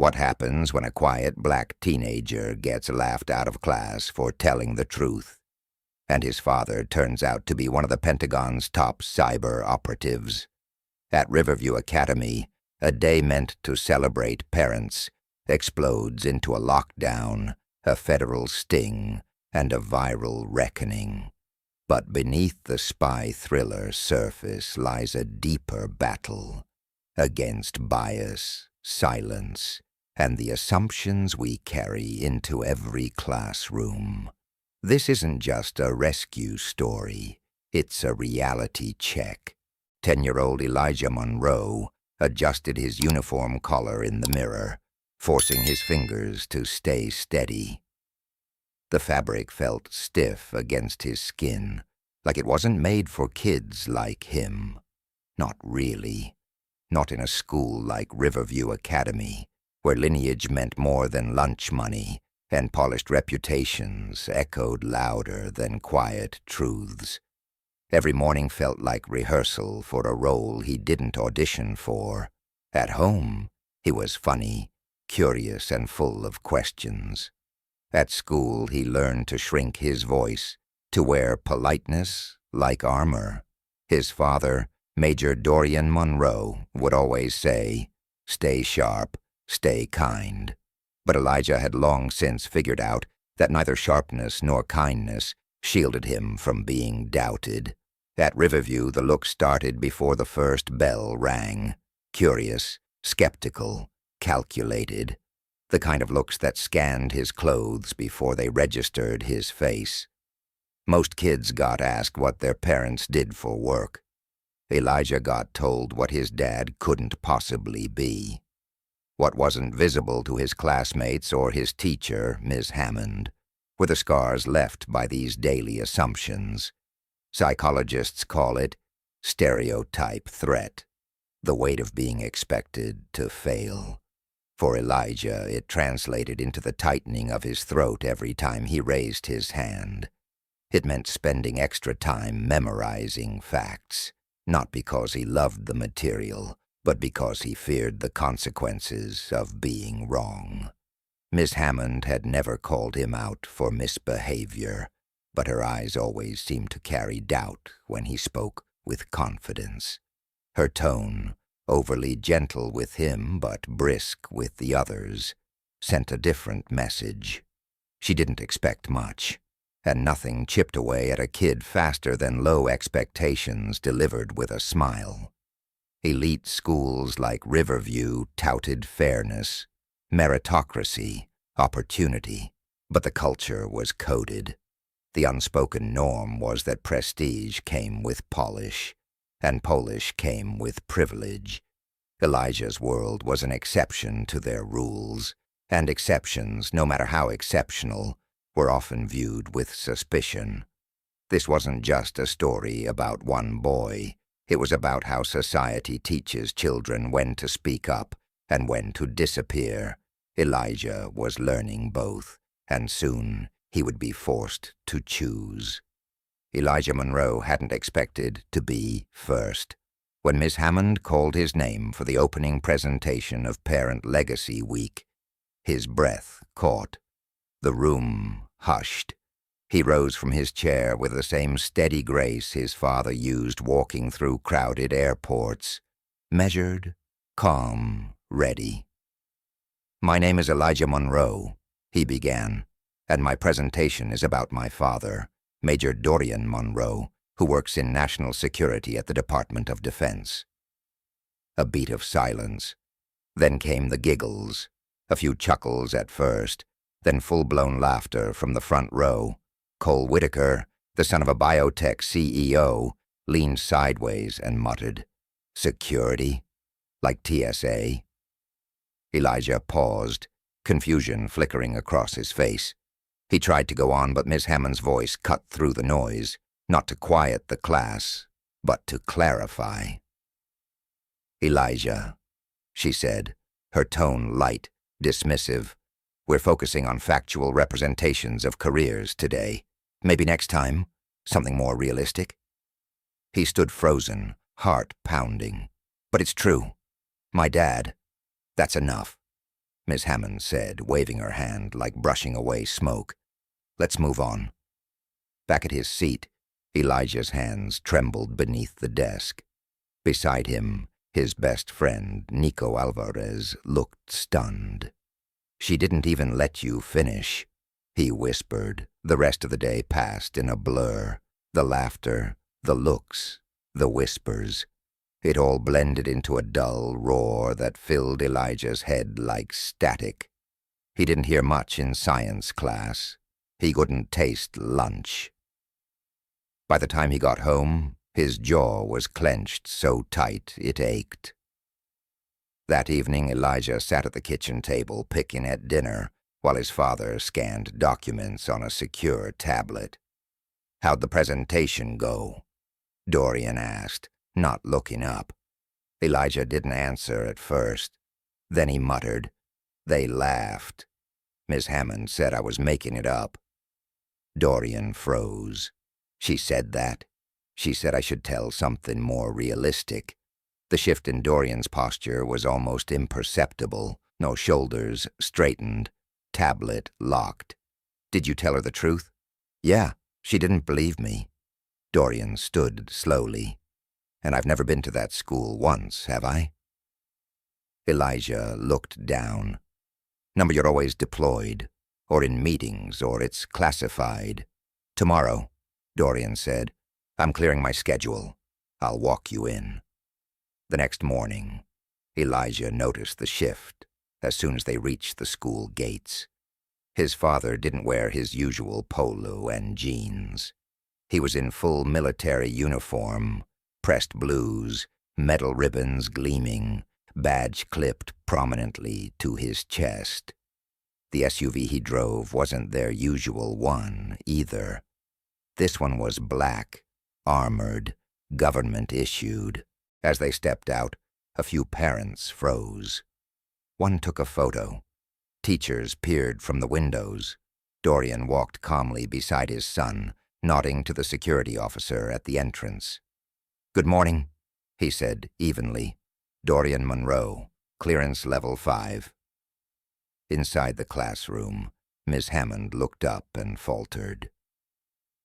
What happens when a quiet black teenager gets laughed out of class for telling the truth, and his father turns out to be one of the Pentagon's top cyber operatives. At Riverview Academy, a day meant to celebrate parents explodes into a lockdown, a federal sting, and a viral reckoning. But beneath the spy thriller surface lies a deeper battle against bias, silence, and the assumptions we carry into every classroom. This isn't just a rescue story, it's a reality check. 10-year-old Elijah Monroe adjusted his uniform collar in the mirror, forcing his fingers to stay steady. The fabric felt stiff against his skin, like it wasn't made for kids like him. Not really. Not in a school like Riverview Academy, where lineage meant more than lunch money, and polished reputations echoed louder than quiet truths. Every morning felt like rehearsal for a role he didn't audition for. At home, he was funny, curious, and full of questions. At school, he learned to shrink his voice, to wear politeness like armor. His father, Major Dorian Monroe, would always say, "Stay sharp, stay kind." But Elijah had long since figured out that neither sharpness nor kindness shielded him from being doubted. At Riverview, the look started before the first bell rang. Curious, skeptical, calculated. The kind of looks that scanned his clothes before they registered his face. Most kids got asked what their parents did for work. Elijah got told what his dad couldn't possibly be. What wasn't visible to his classmates or his teacher, Ms. Hammond, were the scars left by these daily assumptions. Psychologists call it stereotype threat, the weight of being expected to fail. For Elijah, it translated into the tightening of his throat every time he raised his hand. It meant spending extra time memorizing facts, not because he loved the material, but because he feared the consequences of being wrong. Miss Hammond had never called him out for misbehavior, but her eyes always seemed to carry doubt when he spoke with confidence. Her tone, overly gentle with him but brisk with the others, sent a different message. She didn't expect much, and nothing chipped away at a kid faster than low expectations delivered with a smile. Elite schools like Riverview touted fairness, meritocracy, opportunity, but the culture was coded. The unspoken norm was that prestige came with polish, and polish came with privilege. Elijah's world was an exception to their rules, and exceptions, no matter how exceptional, were often viewed with suspicion. This wasn't just a story about one boy. It was about how society teaches children when to speak up and when to disappear. Elijah was learning both, and soon he would be forced to choose. Elijah Monroe hadn't expected to be first. When Miss Hammond called his name for the opening presentation of Parent Legacy Week, his breath caught. The room hushed. He rose from his chair with the same steady grace his father used walking through crowded airports. Measured, calm, ready. "My name is Elijah Monroe," he began, "and my presentation is about my father, Major Dorian Monroe, who works in national security at the Department of Defense." A beat of silence. Then came the giggles, a few chuckles at first, then full-blown laughter from the front row. Cole Whitaker, the son of a biotech CEO, leaned sideways and muttered, "Security? Like TSA?" Elijah paused, confusion flickering across his face. He tried to go on, but Miss Hammond's voice cut through the noise, not to quiet the class, but to clarify. "Elijah," she said, her tone light, dismissive, "we're focusing on factual representations of careers today. Maybe next time, something more realistic?" He stood frozen, heart pounding. "But it's true. My dad. That's enough." Miss Hammond said, waving her hand like brushing away smoke. "Let's move on." Back at his seat, Elijah's hands trembled beneath the desk. Beside him, his best friend, Nico Alvarez, looked stunned. "She didn't even let you finish," he whispered. The rest of the day passed in a blur. The laughter, the looks, the whispers. It all blended into a dull roar that filled Elijah's head like static. He didn't hear much in science class. He couldn't taste lunch. By the time he got home, his jaw was clenched so tight it ached. That evening, Elijah sat at the kitchen table picking at dinner while his father scanned documents on a secure tablet. "How'd the presentation go?" Dorian asked, not looking up. Elijah didn't answer at first. Then he muttered, "They laughed. Miss Hammond said I was making it up." Dorian froze. "She said that? She said I should tell something more realistic." The shift in Dorian's posture was almost imperceptible. No, shoulders straightened, tablet locked. "Did you tell her the truth?" "Yeah, she didn't believe me." Dorian stood slowly. "And I've never been to that school once, have I?" Elijah looked down. "Number, you're always deployed, or in meetings, or it's classified." "Tomorrow," Dorian said. "I'm clearing my schedule. I'll walk you in." The next morning, Elijah noticed the shift as soon as they reached the school gates. His father didn't wear his usual polo and jeans. He was in full military uniform, pressed blues, metal ribbons gleaming, badge clipped prominently to his chest. The SUV he drove wasn't their usual one, either. This one was black, armored, government-issued. As they stepped out, a few parents froze. One took a photo. Teachers peered from the windows. Dorian walked calmly beside his son, nodding to the security officer at the entrance. "Good morning," he said evenly. "Dorian Monroe, clearance level 5. Inside the classroom, Miss Hammond looked up and faltered.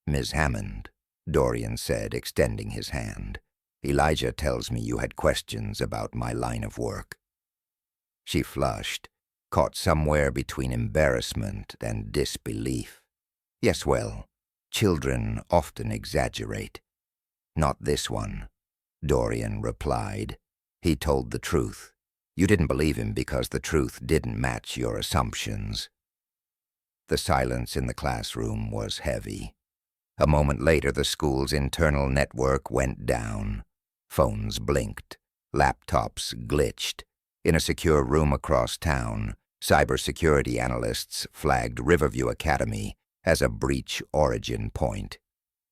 "Miss Hammond," Dorian said, extending his hand. "Elijah tells me you had questions about my line of work." She flushed, caught somewhere between embarrassment and disbelief. "Yes, well, children often exaggerate." "Not this one," Dorian replied. "He told the truth. You didn't believe him because the truth didn't match your assumptions." The silence in the classroom was heavy. A moment later, the school's internal network went down. Phones blinked. Laptops glitched. In a secure room across town, cybersecurity analysts flagged Riverview Academy as a breach origin point.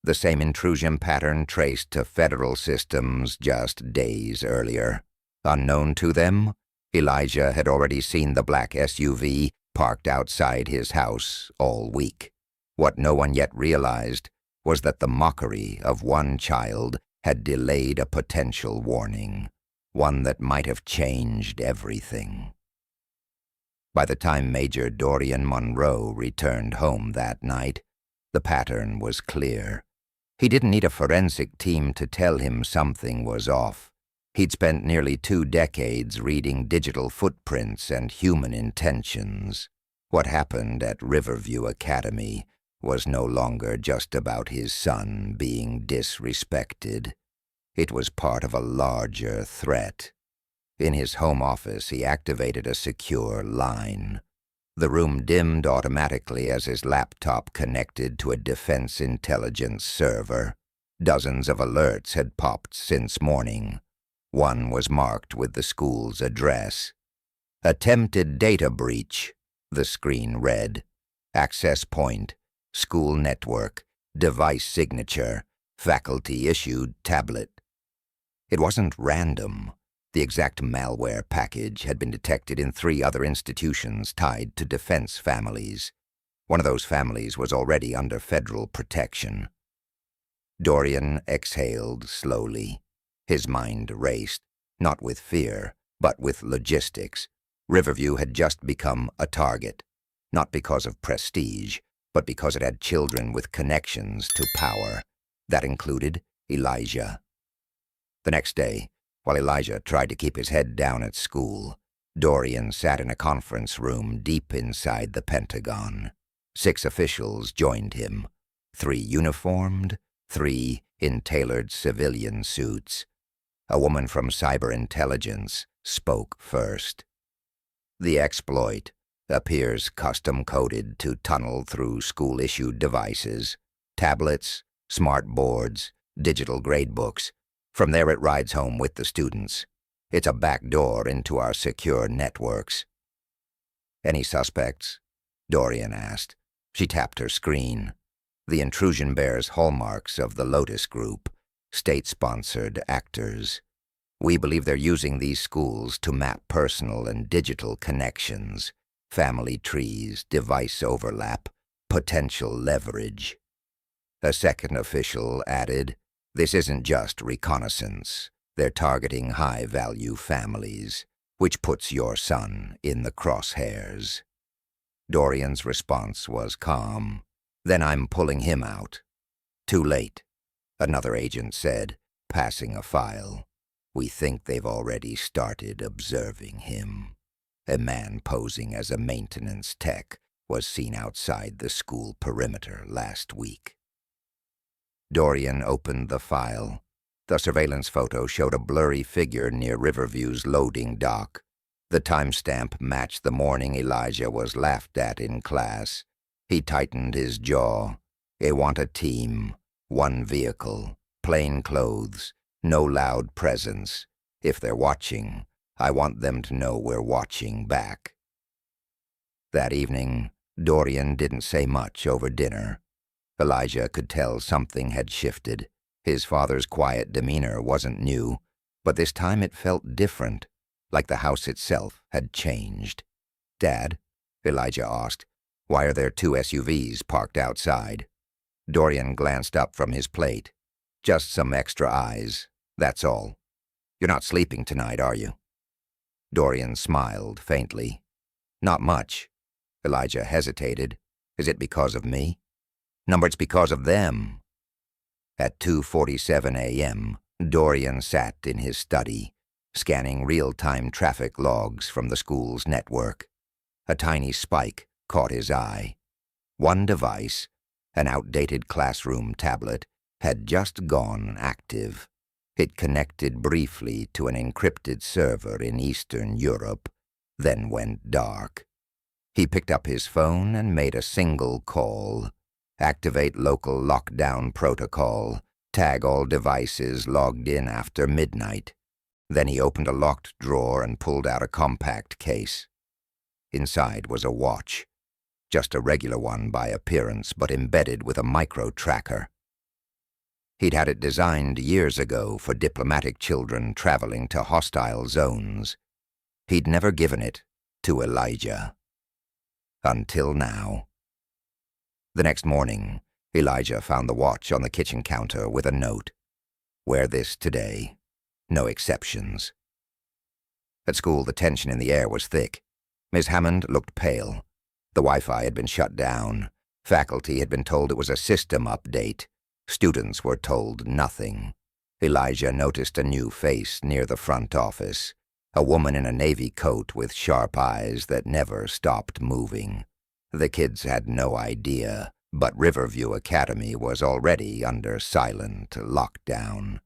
The same intrusion pattern traced to federal systems just days earlier. Unknown to them, Elijah had already seen the black SUV parked outside his house all week. What no one yet realized was that the mockery of one child had delayed a potential warning, one that might have changed everything. By the time Major Dorian Monroe returned home that night, the pattern was clear. He didn't need a forensic team to tell him something was off. He'd spent nearly 2 decades reading digital footprints and human intentions. What happened at Riverview Academy was no longer just about his son being disrespected. It was part of a larger threat. In his home office, he activated a secure line. The room dimmed automatically as his laptop connected to a defense intelligence server. Dozens of alerts had popped since morning. One was marked with the school's address. "Attempted data breach," the screen read. "Access point, school network, device signature, faculty-issued tablet." It wasn't random. The exact malware package had been detected in 3 other institutions tied to defense families. One of those families was already under federal protection. Dorian exhaled slowly. His mind raced, not with fear, but with logistics. Riverview had just become a target, not because of prestige, but because it had children with connections to power. That included Elijah. The next day, while Elijah tried to keep his head down at school, Dorian sat in a conference room deep inside the Pentagon. 6 officials joined him, 3 uniformed, 3 in tailored civilian suits. A woman from cyberintelligence spoke first. The exploit appears custom-coded to tunnel through school-issued devices, tablets, smart boards, digital gradebooks. From there it rides home with the students. It's a backdoor into our secure networks. "Any suspects?" Dorian asked. She tapped her screen. The intrusion bears hallmarks of the Lotus Group, state-sponsored actors. "We believe they're using these schools to map personal and digital connections, family trees, device overlap, potential leverage." A second official added, "This isn't just reconnaissance. They're targeting high-value families, which puts your son in the crosshairs." Dorian's response was calm. "Then I'm pulling him out." "Too late," another agent said, passing a file. "We think they've already started observing him." A man posing as a maintenance tech was seen outside the school perimeter last week. Dorian opened the file. The surveillance photo showed a blurry figure near Riverview's loading dock. The timestamp matched the morning Elijah was laughed at in class. He tightened his jaw. "I want a team, 1 vehicle, plain clothes, no loud presence. If they're watching, I want them to know we're watching back." That evening, Dorian didn't say much over dinner. Elijah could tell something had shifted. His father's quiet demeanor wasn't new, but this time it felt different, like the house itself had changed. "Dad," Elijah asked, "why are there 2 SUVs parked outside?" Dorian glanced up from his plate. "Just some extra eyes, that's all. You're not sleeping tonight, are you?" Dorian smiled faintly. "Not much." Elijah hesitated. "Is it because of me?" "No, it's because of them." At 2:47 a.m., Dorian sat in his study, scanning real-time traffic logs from the school's network. A tiny spike caught his eye. One device, an outdated classroom tablet, had just gone active. It connected briefly to an encrypted server in Eastern Europe, then went dark. He picked up his phone and made a single call. "Activate local lockdown protocol. Tag all devices logged in after midnight." Then he opened a locked drawer and pulled out a compact case. Inside was a watch. Just a regular one by appearance, but embedded with a micro-tracker. He'd had it designed years ago for diplomatic children traveling to hostile zones. He'd never given it to Elijah. Until now. The next morning, Elijah found the watch on the kitchen counter with a note. "Wear this today. No exceptions." At school, the tension in the air was thick. Ms. Hammond looked pale. The Wi-Fi had been shut down. Faculty had been told it was a system update. Students were told nothing. Elijah noticed a new face near the front office, a woman in a navy coat with sharp eyes that never stopped moving. The kids had no idea, but Riverview Academy was already under silent lockdown.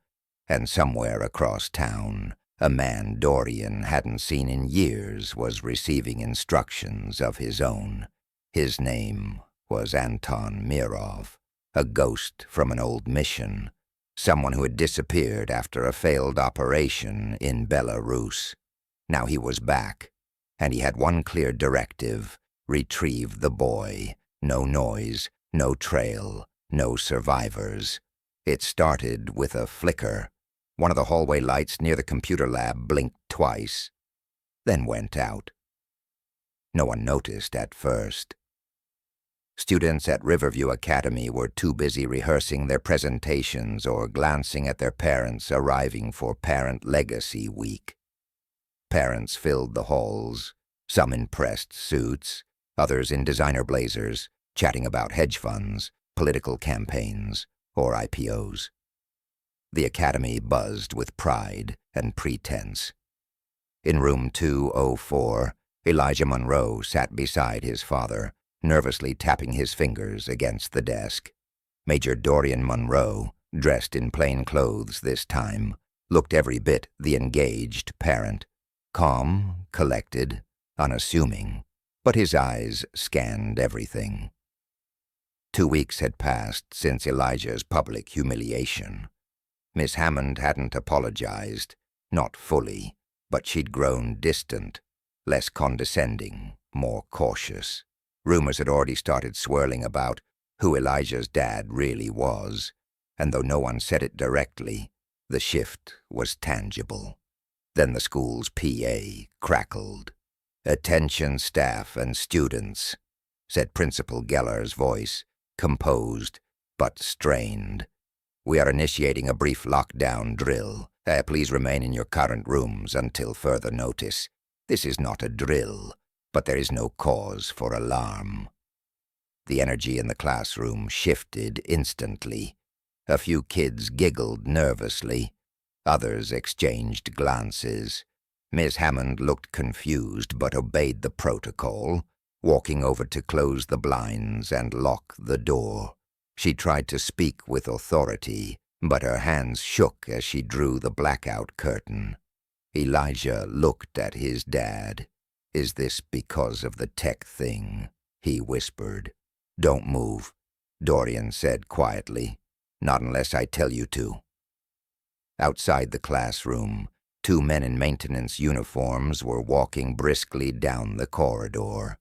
And somewhere across town, a man Dorian hadn't seen in years was receiving instructions of his own. His name was Anton Mirov, a ghost from an old mission, someone who had disappeared after a failed operation in Belarus. Now he was back, and he had one clear directive: retrieve the boy. No noise, no trail, no survivors. It started with a flicker. One of the hallway lights near the computer lab blinked twice, then went out. No one noticed at first. Students at Riverview Academy were too busy rehearsing their presentations or glancing at their parents arriving for Parent Legacy Week. Parents filled the halls, Some in pressed suits, others in designer blazers, chatting about hedge funds, political campaigns, or IPOs. The academy buzzed with pride and pretense. In room 204, Elijah Monroe sat beside his father, nervously tapping his fingers against the desk. Major Dorian Monroe, dressed in plain clothes this time, looked every bit the engaged parent, calm, collected, unassuming, but his eyes scanned everything. 2 weeks had passed since Elijah's public humiliation. Miss Hammond hadn't apologized, not fully, but she'd grown distant, less condescending, more cautious. Rumors had already started swirling about who Elijah's dad really was, and though no one said it directly, the shift was tangible. Then the school's PA crackled. "Attention staff and students," said Principal Geller's voice, composed but strained. "We are initiating a brief lockdown drill. Please remain in your current rooms until further notice. This is not a drill, but there is no cause for alarm." The energy in the classroom shifted instantly. A few kids giggled nervously. Others exchanged glances. Miss Hammond looked confused but obeyed the protocol, walking over to close the blinds and lock the door. She tried to speak with authority, but her hands shook as she drew the blackout curtain. Elijah looked at his dad. "Is this because of the tech thing?" he whispered. "Don't move," Dorian said quietly. "Not unless I tell you to." Outside the classroom, 2 men in maintenance uniforms were walking briskly down the corridor.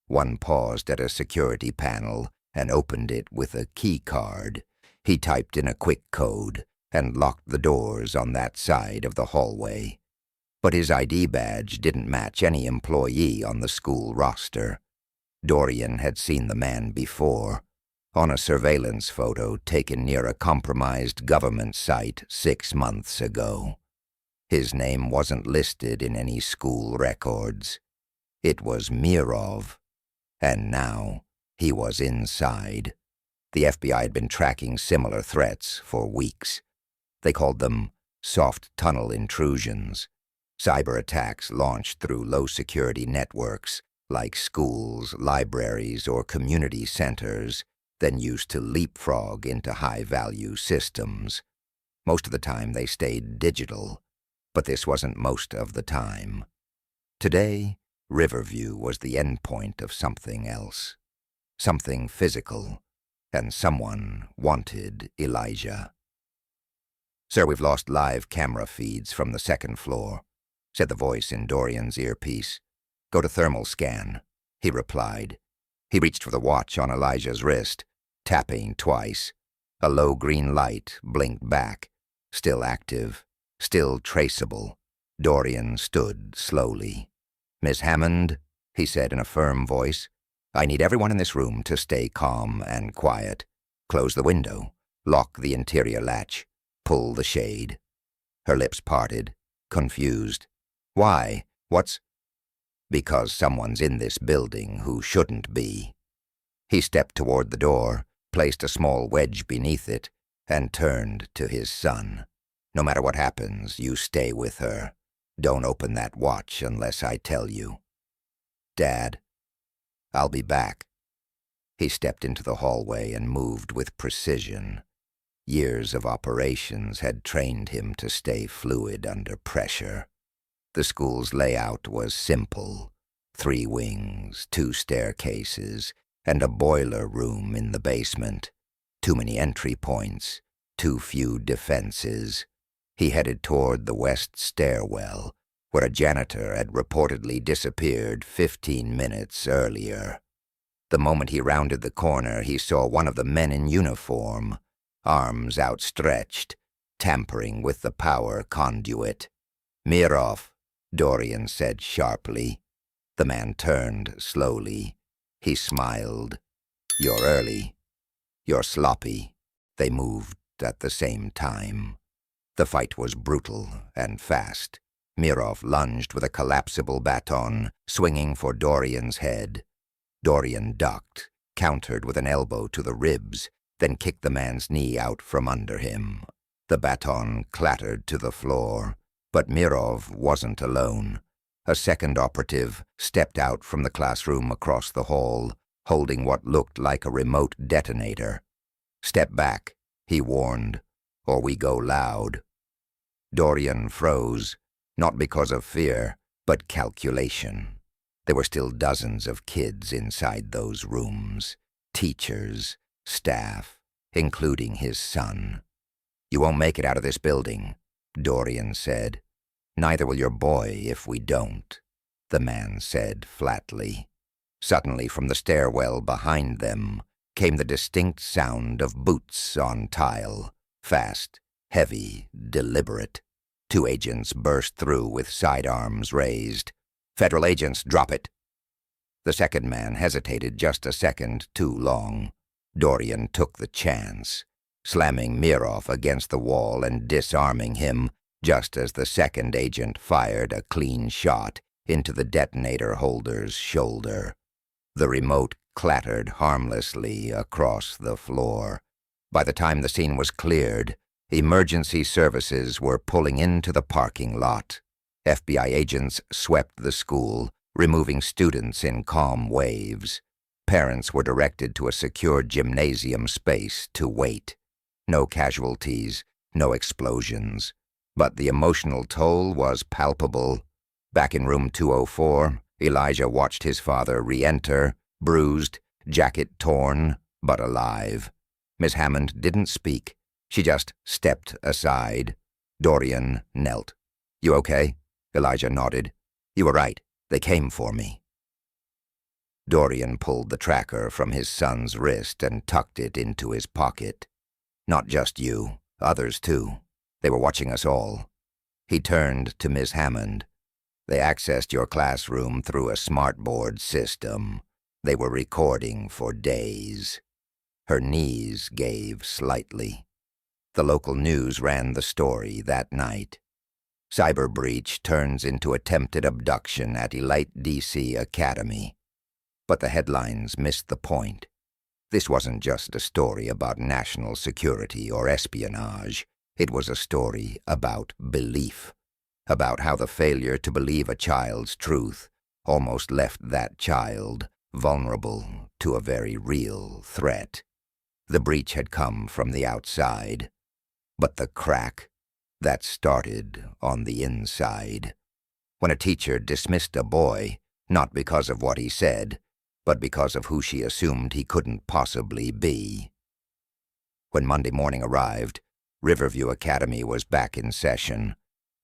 One paused at a security panel and opened it with a key card. He typed in a quick code and locked the doors on that side of the hallway. But his ID badge didn't match any employee on the school roster. Dorian had seen the man before, on a surveillance photo taken near a compromised government site 6 months ago. His name wasn't listed in any school records. It was Mirov, and now he was inside. The FBI had been tracking similar threats for weeks. They called them soft tunnel intrusions, cyberattacks launched through low-security networks like schools, libraries, or community centers, then used to leapfrog into high-value systems. Most of the time they stayed digital, but this wasn't most of the time. Today, Riverview was the endpoint of something else, something physical, and someone wanted Elijah. "Sir, we've lost live camera feeds from the 2nd floor," said the voice in Dorian's earpiece. "Go to thermal scan," he replied. He reached for the watch on Elijah's wrist, tapping twice. A low green light blinked back, still active, still traceable. Dorian stood slowly. "Miss Hammond," he said in a firm voice, "I need everyone in this room to stay calm and quiet. Close the window, lock the interior latch, pull the shade." Her lips parted, confused. "Why? What's—" "Because someone's in this building who shouldn't be." He stepped toward the door, placed a small wedge beneath it, and turned to his son. "No matter what happens, you stay with her. Don't open that watch unless I tell you." "Dad, I'll be back." He stepped into the hallway and moved with precision. Years of operations had trained him to stay fluid under pressure. The school's layout was simple: 3 wings, 2 staircases, and a boiler room in the basement. Too many entry points, too few defenses. He headed toward the west stairwell, where a janitor had reportedly disappeared 15 minutes earlier. The moment he rounded the corner, he saw one of the men in uniform, arms outstretched, tampering with the power conduit. "Mirov," Dorian said sharply. The man turned slowly. He smiled. "You're early. You're sloppy." They moved at the same time. The fight was brutal and fast. Mirov lunged with a collapsible baton, swinging for Dorian's head. Dorian ducked, countered with an elbow to the ribs, then kicked the man's knee out from under him. The baton clattered to the floor, but Mirov wasn't alone. A second operative stepped out from the classroom across the hall, holding what looked like a remote detonator. "Step back," he warned, "or we go loud." Dorian froze, not because of fear, but calculation. There were still dozens of kids inside those rooms, teachers, staff, including his son. "You won't make it out of this building," Dorian said. "Neither will your boy if we don't," the man said flatly. Suddenly, from the stairwell behind them, came the distinct sound of boots on tile, fast, heavy, deliberate. Two agents burst through with sidearms raised. "Federal agents, drop it." The second man hesitated just a second too long. Dorian took the chance, slamming Mirov against the wall and disarming him just as the second agent fired a clean shot into the detonator holder's shoulder. The remote clattered harmlessly across the floor. By the time the scene was cleared, emergency services were pulling into the parking lot. FBI agents swept the school, removing students in calm waves. Parents were directed to a secure gymnasium space to wait. No casualties, no explosions. But the emotional toll was palpable. Back in room 204, Elijah watched his father re-enter, bruised, jacket torn, but alive. Miss Hammond didn't speak. She just stepped aside. Dorian knelt. "You okay?" Elijah nodded. "You were right. They came for me." Dorian pulled the tracker from his son's wrist and tucked it into his pocket. "Not just you. Others, too. They were watching us all." He turned to Miss Hammond. "They accessed your classroom through a smartboard system. They were recording for days." Her knees gave slightly. The local news ran the story that night. "Cyber breach turns into attempted abduction at Elite DC Academy." But the headlines missed the point. This wasn't just a story about national security or espionage. It was a story about belief, about how the failure to believe a child's truth almost left that child vulnerable to a very real threat. The breach had come from the outside, but the crack, that started on the inside. When a teacher dismissed a boy, not because of what he said, but because of who she assumed he couldn't possibly be. When Monday morning arrived, Riverview Academy was back in session,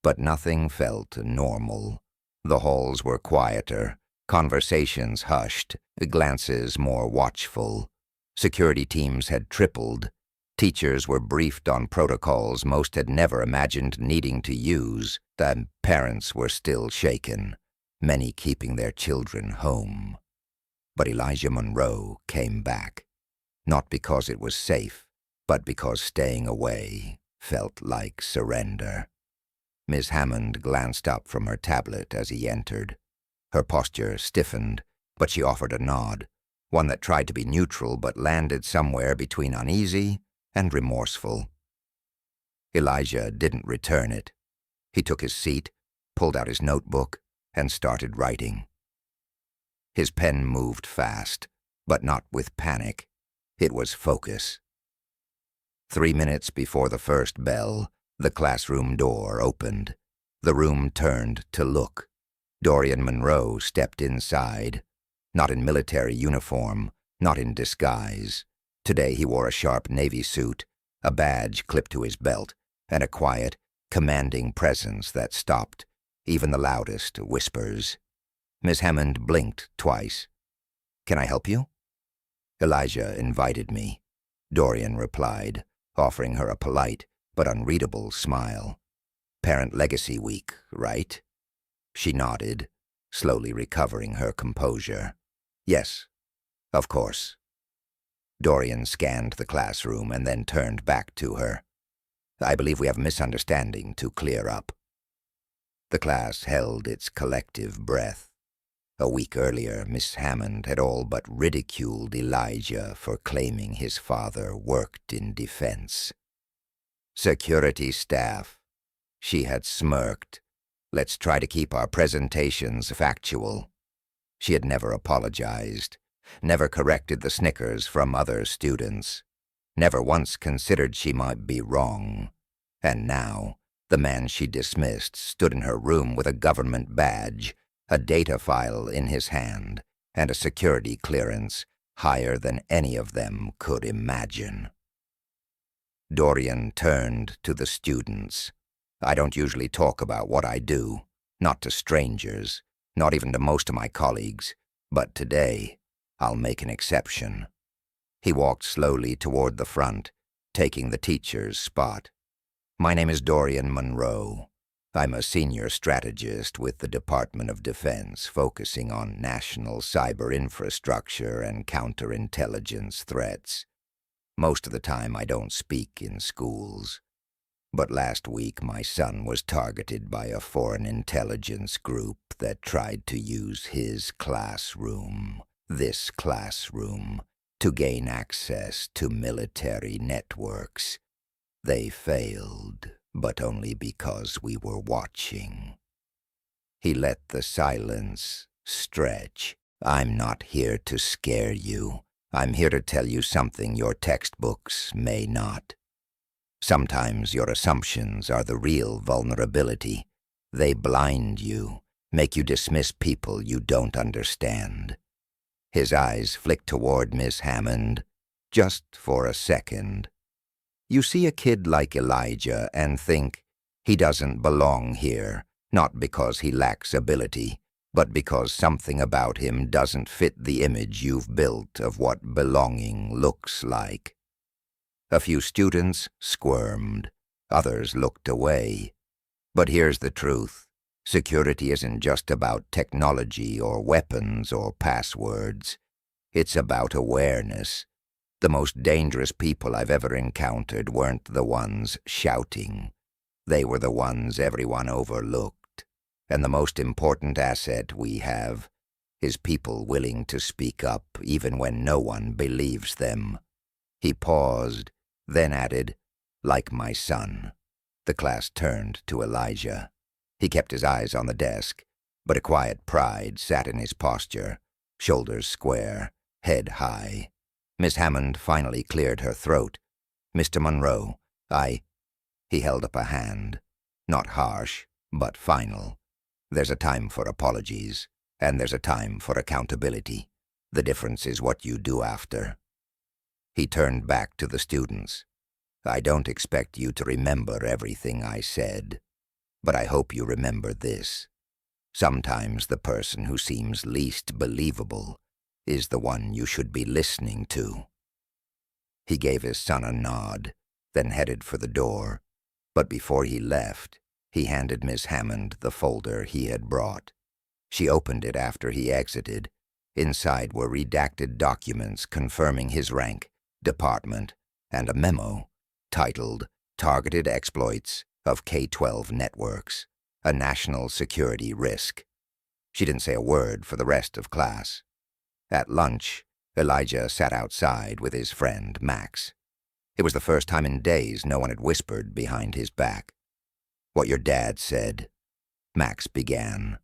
but nothing felt normal. The halls were quieter, conversations hushed, glances more watchful. Security teams had tripled. Teachers were briefed on protocols most had never imagined needing to use. The parents were still shaken, many keeping their children home. But Elijah Monroe came back, not because it was safe, but because staying away felt like surrender. Miss Hammond glanced up from her tablet as he entered. Her posture stiffened, but she offered a nod, one that tried to be neutral but landed somewhere between uneasy and remorseful. Elijah didn't return it. He took his seat, pulled out his notebook, and started writing. His pen moved fast, but not with panic. It was focus. 3 minutes before the first bell, the classroom door opened. The room turned to look. Dorian Monroe stepped inside, not in military uniform, not in disguise. Today he wore a sharp navy suit, a badge clipped to his belt, and a quiet, commanding presence that stopped even the loudest whispers. Miss Hammond blinked twice. "Can I help you?" "Elijah invited me," Dorian replied, offering her a polite but unreadable smile. "Parent Legacy Week, right?" She nodded, slowly recovering her composure. "Yes, of course." Dorian scanned the classroom and then turned back to her. "I believe we have a misunderstanding to clear up." The class held its collective breath. A week earlier, Miss Hammond had all but ridiculed Elijah for claiming his father worked in defense. Security staff, she had smirked. Let's try to keep our presentations factual. She had never apologized, never corrected the snickers from other students, never once considered she might be wrong. And now, the man she dismissed stood in her room with a government badge, a data file in his hand, and a security clearance higher than any of them could imagine. Dorian turned to the students. I don't usually talk about what I do, not to strangers, not even to most of my colleagues, but today I'll make an exception. He walked slowly toward the front, taking the teacher's spot. My name is Dorian Monroe. I'm a senior strategist with the Department of Defense, focusing on national cyber infrastructure and counterintelligence threats. Most of the time I don't speak in schools. But last week my son was targeted by a foreign intelligence group that tried to use his classroom, this classroom, to gain access to military networks. They failed, but only because we were watching. He let the silence stretch. I'm not here to scare you. I'm here to tell you something your textbooks may not. Sometimes your assumptions are the real vulnerability. They blind you, make you dismiss people you don't understand. His eyes flicked toward Miss Hammond, just for a second. You see a kid like Elijah and think, he doesn't belong here, not because he lacks ability, but because something about him doesn't fit the image you've built of what belonging looks like. A few students squirmed, others looked away. But here's the truth. Security isn't just about technology or weapons or passwords. It's about awareness. The most dangerous people I've ever encountered weren't the ones shouting. They were the ones everyone overlooked. And the most important asset we have is people willing to speak up even when no one believes them. He paused, then added, like my son. The class turned to Elijah. He kept his eyes on the desk, but a quiet pride sat in his posture, shoulders square, head high. Miss Hammond finally cleared her throat. Mr. Monroe, He held up a hand. Not harsh, but final. There's a time for apologies, and there's a time for accountability. The difference is what you do after. He turned back to the students. I don't expect you to remember everything I said, but I hope you remember this. Sometimes the person who seems least believable is the one you should be listening to. He gave his son a nod, then headed for the door, but before he left, he handed Miss Hammond the folder he had brought. She opened it after he exited. Inside were redacted documents confirming his rank, department, and a memo titled Targeted Exploits of K-12 Networks, a National Security Risk. She didn't say a word for the rest of class. At lunch, Elijah sat outside with his friend, Max. It was the first time in days no one had whispered behind his back. What your dad said, Max began.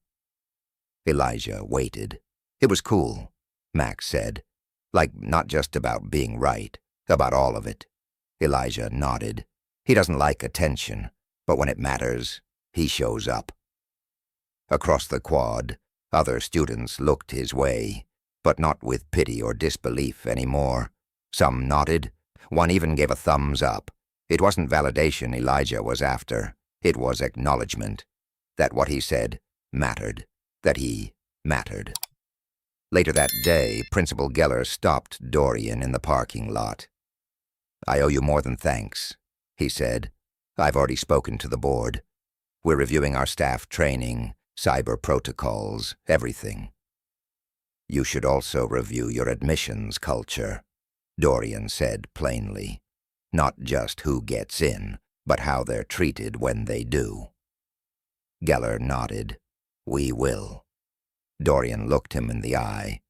Elijah waited. It was cool, Max said. Like, not just about being right, about all of it. Elijah nodded. He doesn't like attention, but when it matters, he shows up. Across the quad, other students looked his way, but not with pity or disbelief anymore. Some nodded. One even gave a thumbs up. It wasn't validation Elijah was after. It was acknowledgement. That what he said mattered. That he mattered. Later that day, Principal Geller stopped Dorian in the parking lot. I owe you more than thanks, he said. I've already spoken to the board. We're reviewing our staff training, cyber protocols, everything. You should also review your admissions culture, Dorian said plainly. Not just who gets in, but how they're treated when they do. Geller nodded. "We will." Dorian looked him in the eye.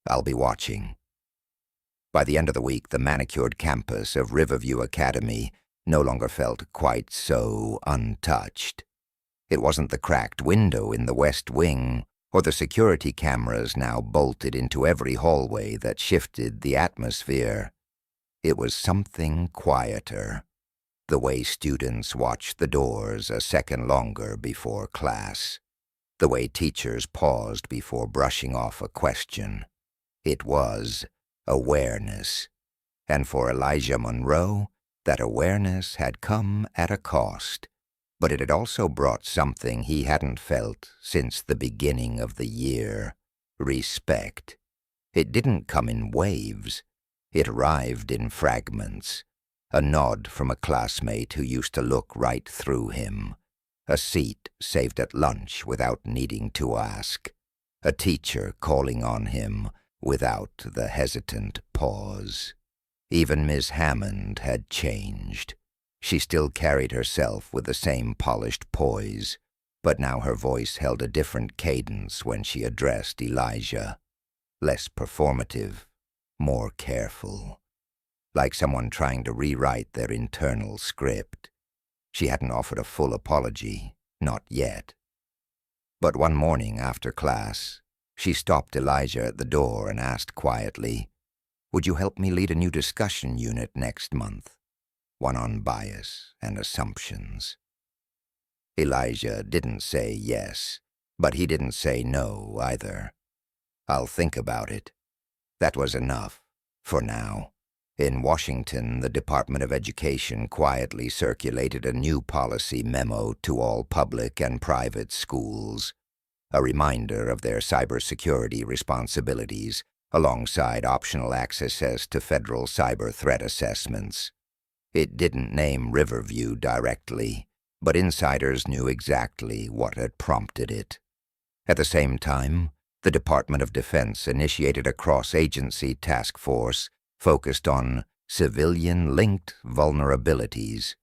"I'll be watching." By the end of the week, the manicured campus of Riverview Academy no longer felt quite so untouched. It wasn't the cracked window in the West Wing or the security cameras now bolted into every hallway that shifted the atmosphere. It was something quieter. The way students watched the doors a second longer before class. The way teachers paused before brushing off a question. It was awareness. And for Elijah Monroe, that awareness had come at a cost. But it had also brought something he hadn't felt since the beginning of the year: respect. It didn't come in waves. It arrived in fragments. A nod from a classmate who used to look right through him. A seat saved at lunch without needing to ask. A teacher calling on him without the hesitant pause. Even Miss Hammond had changed. She still carried herself with the same polished poise, but now her voice held a different cadence when she addressed Elijah. Less performative, more careful. Like someone trying to rewrite their internal script. She hadn't offered a full apology, not yet. But one morning after class, she stopped Elijah at the door and asked quietly, "Would you help me lead a new discussion unit next month? One on bias and assumptions." Elijah didn't say yes, but he didn't say no either. "I'll think about it." That was enough, for now. In Washington, the Department of Education quietly circulated a new policy memo to all public and private schools, a reminder of their cybersecurity responsibilities, alongside optional access to federal cyber threat assessments. It didn't name Riverview directly, but insiders knew exactly what had prompted it. At the same time, the Department of Defense initiated a cross-agency task force focused on civilian-linked vulnerabilities,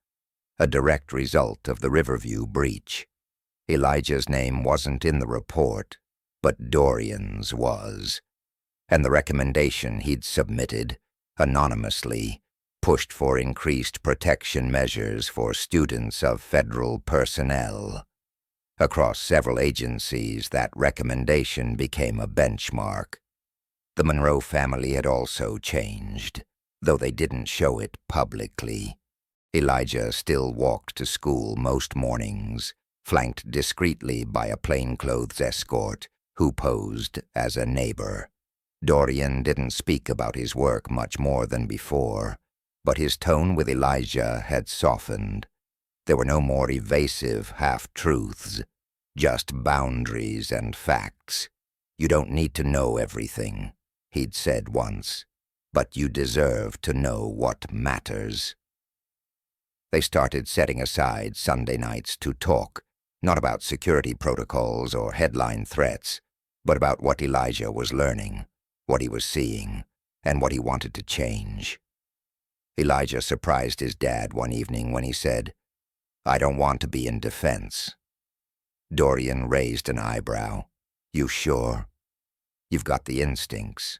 a direct result of the Riverview breach. Elijah's name wasn't in the report, but Dorian's was, and the recommendation he'd submitted, anonymously, pushed for increased protection measures for students of federal personnel. Across several agencies, that recommendation became a benchmark. The Monroe family had also changed, though they didn't show it publicly. Elijah still walked to school most mornings, flanked discreetly by a plainclothes escort who posed as a neighbor. Dorian didn't speak about his work much more than before, but his tone with Elijah had softened. There were no more evasive half-truths, just boundaries and facts. "You don't need to know everything," he'd said once, "but you deserve to know what matters." They started setting aside Sunday nights to talk, not about security protocols or headline threats, but about what Elijah was learning, what he was seeing, and what he wanted to change. Elijah surprised his dad one evening when he said, "I don't want to be in defense." Dorian raised an eyebrow. "You sure?" "You've got the instincts."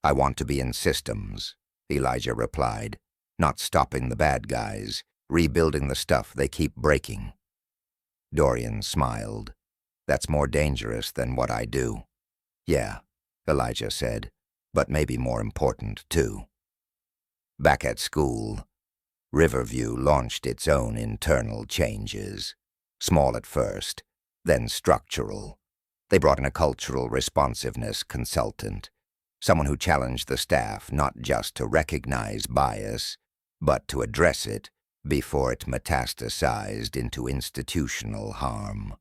"I want to be in systems," Elijah replied, "not stopping the bad guys, rebuilding the stuff they keep breaking." Dorian smiled. "That's more dangerous than what I do." "Yeah," Elijah said, "but maybe more important, too." Back at school, Riverview launched its own internal changes. Small at first, then structural. They brought in a cultural responsiveness consultant, someone who challenged the staff not just to recognize bias, but to address it before it metastasized into institutional harm.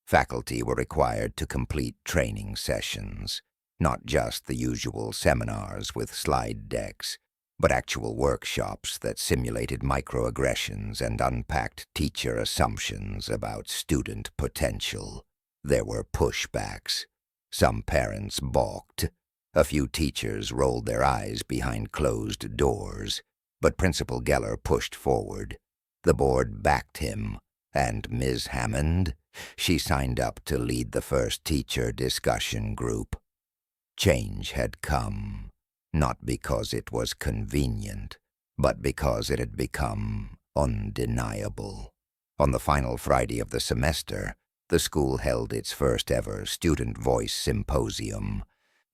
Faculty were required to complete training sessions, not just the usual seminars with slide decks, but actual workshops that simulated microaggressions and unpacked teacher assumptions about student potential. There were pushbacks. Some parents balked. A few teachers rolled their eyes behind closed doors, but Principal Geller pushed forward. The board backed him, and Ms. Hammond She signed up to lead the first teacher discussion group. Change had come, not because it was convenient, but because it had become undeniable. On the final Friday of the semester, the school held its first ever Student Voice Symposium,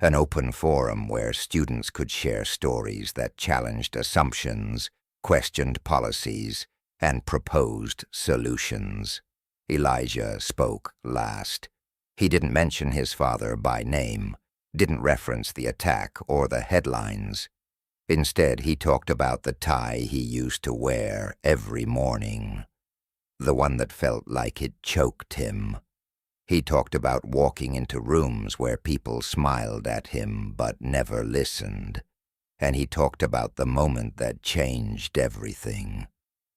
an open forum where students could share stories that challenged assumptions, questioned policies, and proposed solutions. Elijah spoke last. He didn't mention his father by name, didn't reference the attack or the headlines. Instead, he talked about the tie he used to wear every morning, the one that felt like it choked him. He talked about walking into rooms where people smiled at him but never listened. And he talked about the moment that changed everything.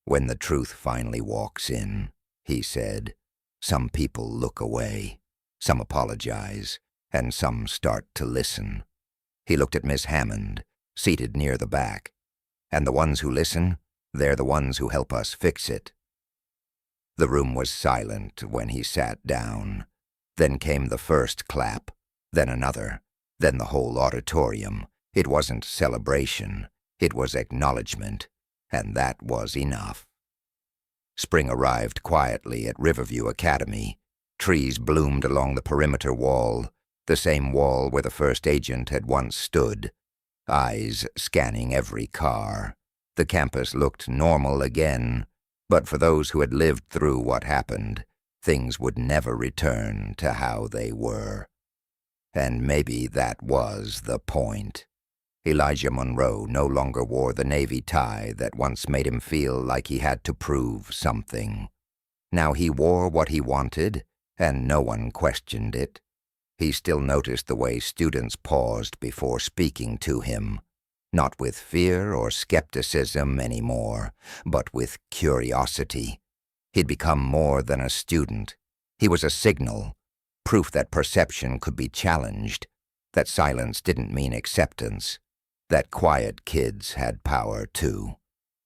When the truth finally walks in, he said, some people look away, some apologize, and some start to listen. He looked at Miss Hammond, seated near the back. And the ones who listen, they're the ones who help us fix it. The room was silent when he sat down. Then came the first clap, then another, then the whole auditorium. It wasn't celebration, it was acknowledgement, and that was enough. Spring arrived quietly at Riverview Academy. Trees bloomed along the perimeter wall, the same wall where the first agent had once stood, eyes scanning every car. The campus looked normal again, but for those who had lived through what happened, things would never return to how they were. And maybe that was the point. Elijah Monroe no longer wore the navy tie that once made him feel like he had to prove something. Now he wore what he wanted, and no one questioned it. He still noticed the way students paused before speaking to him, not with fear or skepticism anymore, but with curiosity. He'd become more than a student. He was a signal, proof that perception could be challenged, that silence didn't mean acceptance, that quiet kids had power too.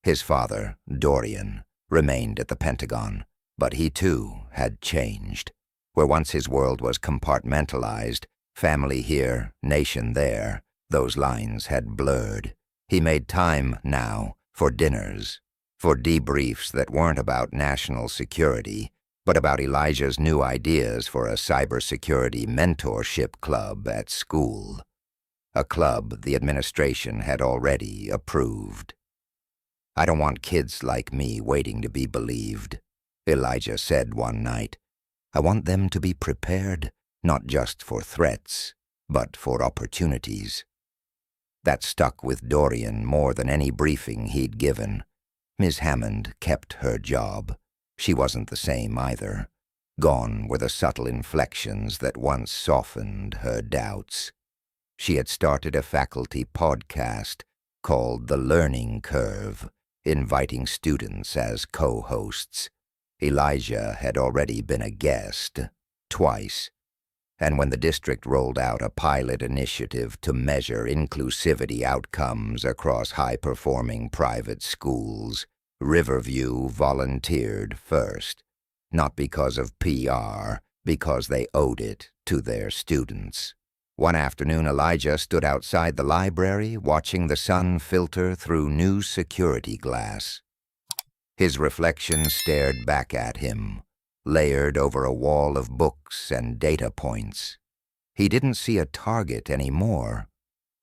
His father, Dorian, remained at the Pentagon, but he too had changed. Where once his world was compartmentalized, family here, nation there, those lines had blurred. He made time now for dinners, for debriefs that weren't about national security, but about Elijah's new ideas for a cybersecurity mentorship club at school. A club the administration had already approved. I don't want kids like me waiting to be believed, Elijah said one night. I want them to be prepared, not just for threats, but for opportunities. That stuck with Dorian more than any briefing he'd given. Ms. Hammond kept her job. She wasn't the same either. Gone were the subtle inflections that once softened her doubts. She had started a faculty podcast called The Learning Curve, inviting students as co-hosts. Elijah had already been a guest, twice, and when the district rolled out a pilot initiative to measure inclusivity outcomes across high-performing private schools, Riverview volunteered first, not because of PR, because they owed it to their students. One afternoon, Elijah stood outside the library watching the sun filter through new security glass. His reflection stared back at him, layered over a wall of books and data points. He didn't see a target anymore,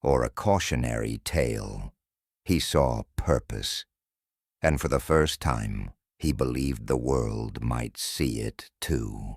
or a cautionary tale. He saw purpose, and for the first time, he believed the world might see it too.